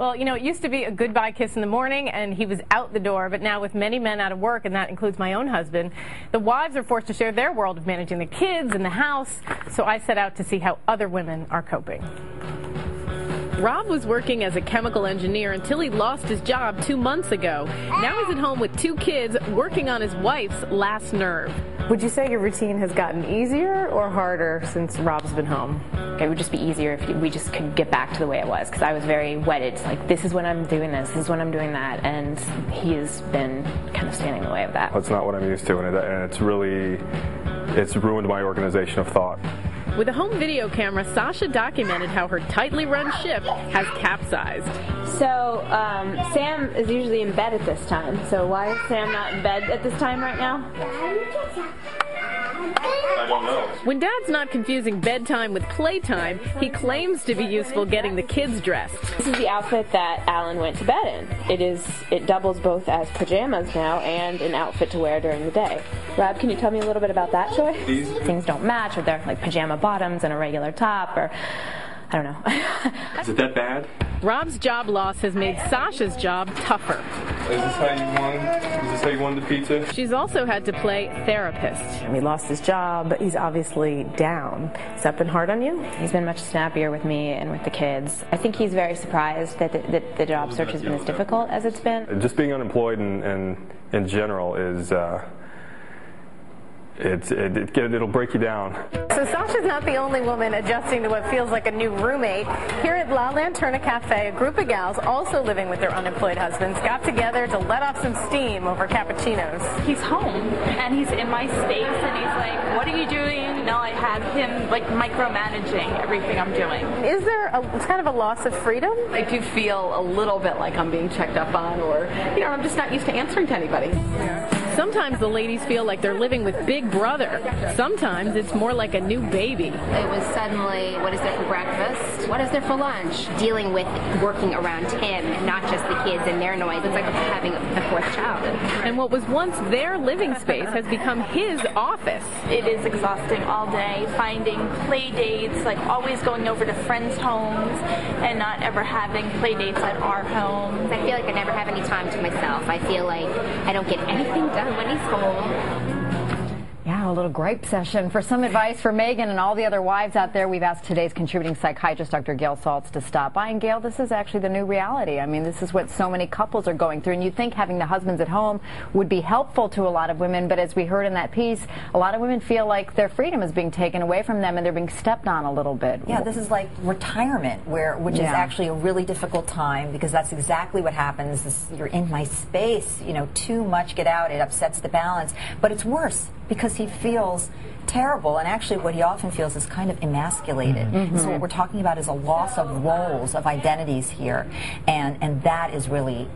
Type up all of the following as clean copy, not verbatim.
Well, you know, it used to be a goodbye kiss in the morning and he was out the door, but now with many men out of work, and that includes my own husband, the wives are forced to share their world of managing the kids and the house, so I set out to see how other women are coping. Rob was working as a chemical engineer until he lost his job 2 months ago. Now he's at home with 2 kids working on his wife's last nerve. Would you say your routine has gotten easier or harder since Rob's been home? It would just be easier if we just could get back to the way it was, because I was very wedded to, like, this is when I'm doing this is when I'm doing that, and he has been kind of standing in the way of that. That's not what I'm used to, and it's ruined my organization of thought. With a home video camera, Sasha documented how her tightly run shift has capsized. So, Sam is usually in bed at this time. So why is Sam not in bed at this time right now? I don't know. When Dad's not confusing bedtime with playtime, he claims to be useful getting the kids dressed. This is the outfit that Alan went to bed in. It doubles both as pajamas now and an outfit to wear during the day. Rob, can you tell me a little bit about that choice? Things don't match, or they're like pajama bottoms and a regular top, or I don't know. Is it that bad? Rob's job loss has made Sasha's job tougher. Is this how you won the pizza? She's also had to play therapist. He lost his job, he's obviously down. Has that been hard on you? He's been much snappier with me and with the kids. I think he's very surprised that the job search has been as difficult as it's been. Just being unemployed and in general is it'll break you down. So Sasha's not the only woman adjusting to what feels like a new roommate. Here at La Lanterna Cafe, a group of gals also living with their unemployed husbands got together to let off some steam over cappuccinos. He's home and he's in my space and he's like, what are you doing? Now I have him like micromanaging everything I'm doing. Is there kind of a loss of freedom? I do feel a little bit like I'm being checked up on, or, you know, I'm just not used to answering to anybody. Sometimes the ladies feel like they're living with Big Brother. Sometimes it's more like a new baby. It was suddenly, what is there for breakfast? What is there for lunch? Dealing with working around him, not just the kids and their noise. It's like having a fourth child. And what was once their living space has become his office. It is exhausting all day, finding play dates, like always going over to friends' homes and not ever having play dates at our home. I feel like I never have any time to myself. I feel like I don't get anything done when he's home. Yeah, a little gripe session. For some advice for Megan and all the other wives out there, we've asked today's contributing psychiatrist, Dr. Gail Saltz, to stop by. And Gail, this is actually the new reality. I mean, this is what so many couples are going through. And you'd think having the husbands at home would be helpful to a lot of women. But as we heard in that piece, a lot of women feel like their freedom is being taken away from them and they're being stepped on a little bit. Yeah, this is like retirement, which is actually a really difficult time, because that's exactly what happens. You're in my space, you know, too much, get out, it upsets the balance. But it's worse, because he feels terrible, and actually what he often feels is kind of emasculated. So what we're talking about is a loss of roles, of identities here, and that is really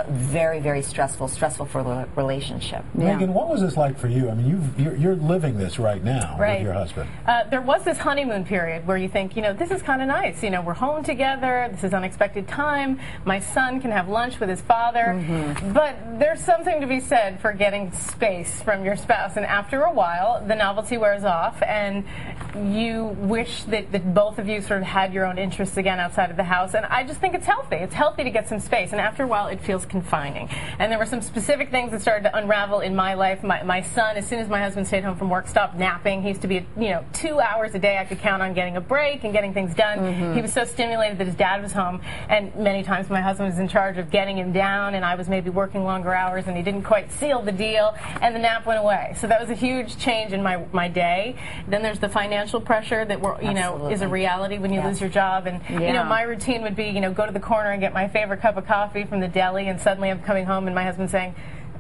very, very stressful for the relationship. Megan, what was this like for you? I mean, you're living this right now with your husband. There was this honeymoon period where you think, you know, this is kind of nice. You know, we're home together. This is unexpected time. My son can have lunch with his father. But there's something to be said for getting space from your spouse, and after a while, the novelty wears off, and you wish that both of you sort of had your own interests again outside of the house. And I just think it's healthy. It's healthy to get some space, and after a while, it feels confining. And there were some specific things that started to unravel in my life. My son, as soon as my husband stayed home from work, stopped napping. He used to be, 2 hours a day I could count on getting a break and getting things done. He was so stimulated that his dad was home, and many times my husband was in charge of getting him down, and I was maybe working longer hours, and he didn't quite seal the deal, and the nap went away. So that was a huge change in my day. Then there's the financial pressure that is a reality when you lose your job. And my routine would be, go to the corner and get my favorite cup of coffee from the deli, and suddenly I'm coming home and my husband's saying,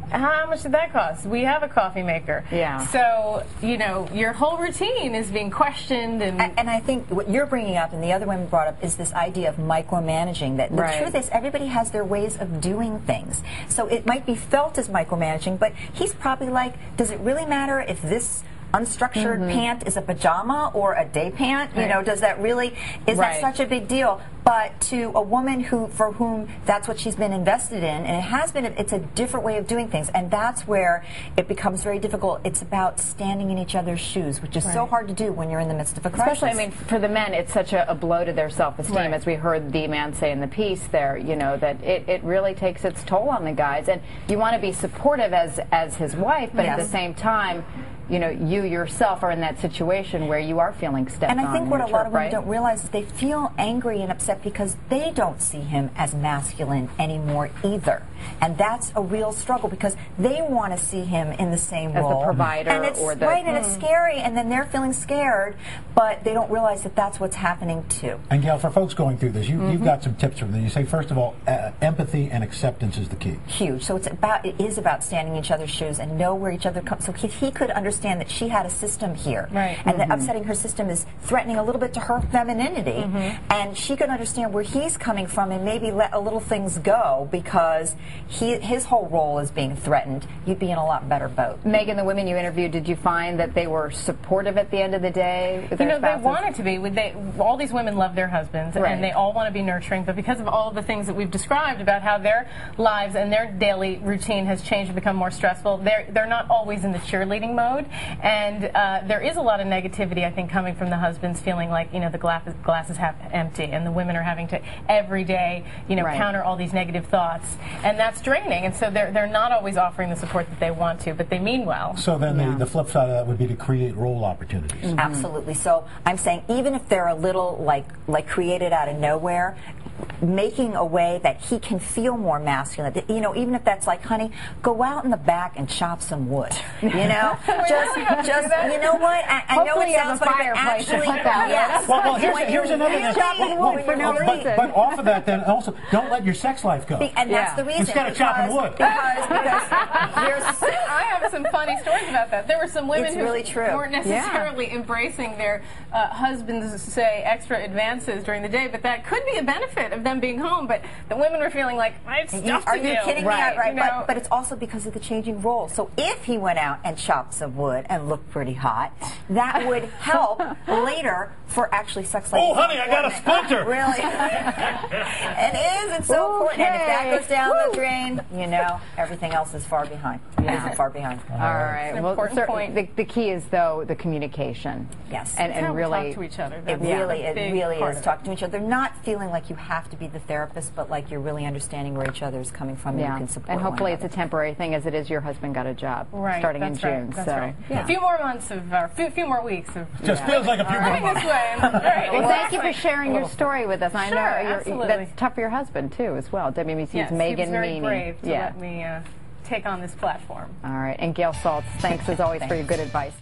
how much did that cost? We have a coffee maker. Yeah. So, your whole routine is being questioned. And I think what you're bringing up and the other women brought up is this idea of micromanaging. That the truth is, everybody has their ways of doing things. So it might be felt as micromanaging, but he's probably like, does it really matter if this unstructured pant is a pajama or a day pant? You know, does that really, is that such a big deal? But to a woman for whom that's what she's been invested in, and it has been, it's a different way of doing things, and that's where it becomes very difficult. It's about standing in each other's shoes, which is so hard to do when you're in the midst of a crisis. Especially, I mean, for the men, it's such a blow to their self-esteem, as we heard the man say in the piece there, you know, that it really takes its toll on the guys. And you want to be supportive as his wife, but at the same time, you know, you yourself are in that situation where you are feeling stepped on. And I think what a lot of women don't realize is they feel angry and upset because they don't see him as masculine anymore either. And that's a real struggle because they want to see him in the same role. As the provider and it's, or the... and it's scary, and then they're feeling scared, but they don't realize that that's what's happening too. And Gail, for folks going through this, you've got some tips from them. You say, first of all, empathy and acceptance is the key. Huge. So it is about standing in each other's shoes and know where each other comes. So he could understand that she had a system here, and that upsetting her system is threatening a little bit to her femininity, and she could understand where he's coming from and maybe let a little things go because his whole role is being threatened. You'd be in a lot better boat. Megan, the women you interviewed, did you find that they were supportive at the end of the day with their spouses? They wanted to be. All these women love their husbands, and they all want to be nurturing, but because of all the things that we've described about how their lives and their daily routine has changed and become more stressful, they're not always in the cheerleading mode. And there is a lot of negativity, I think, coming from the husbands feeling like, you know, the glass is half empty, and the women are having to every day, you know, counter all these negative thoughts, and that's draining. And so they're not always offering the support that they want to, but they mean well. So then the flip side of that would be to create role opportunities. Absolutely. So I'm saying even if they're a little like created out of nowhere, making a way that he can feel more masculine. You know, even if that's like, honey, go out in the back and chop some wood. You know, just you know what? I know it sounds funny, but actually, yes. Well, here's another thing. Chopping wood for no reason. But off of that, then also don't let your sex life go. And that's the reason. Instead of chopping wood. Because I have some funny stories about that. There were some women who really true. weren't necessarily embracing their husbands' say extra advances during the day, but that could be a benefit of them being home. But the women were feeling like, I have stuff to do. Are you kidding me? Right. You know? But it's also because of the changing roles. So if he went out and chopped some wood and looked pretty hot, that would help later for actually sex life. Oh, honey, I got a splinter. Really? It is. It's so important. And if that goes down the drain, you know, everything else is far behind. Far behind. All right. Well, the key is, though, the communication. Yes. And really talk to each other. It really is talking to each other. Not feeling like you have to be the therapist, but like you're really understanding where each other is coming from and you can support. And hopefully it's a temporary thing, as it is your husband got a job starting in June. That's right. A few more months a few more weeks of just feels like a few more months. This way. Right. Well, thank you for sharing your story with us. I know absolutely. that's tough for your husband too, as well. WBC's Megan Meany. He was very brave to let me take on this platform. All right, and Gail Saltz, thanks as always for your good advice.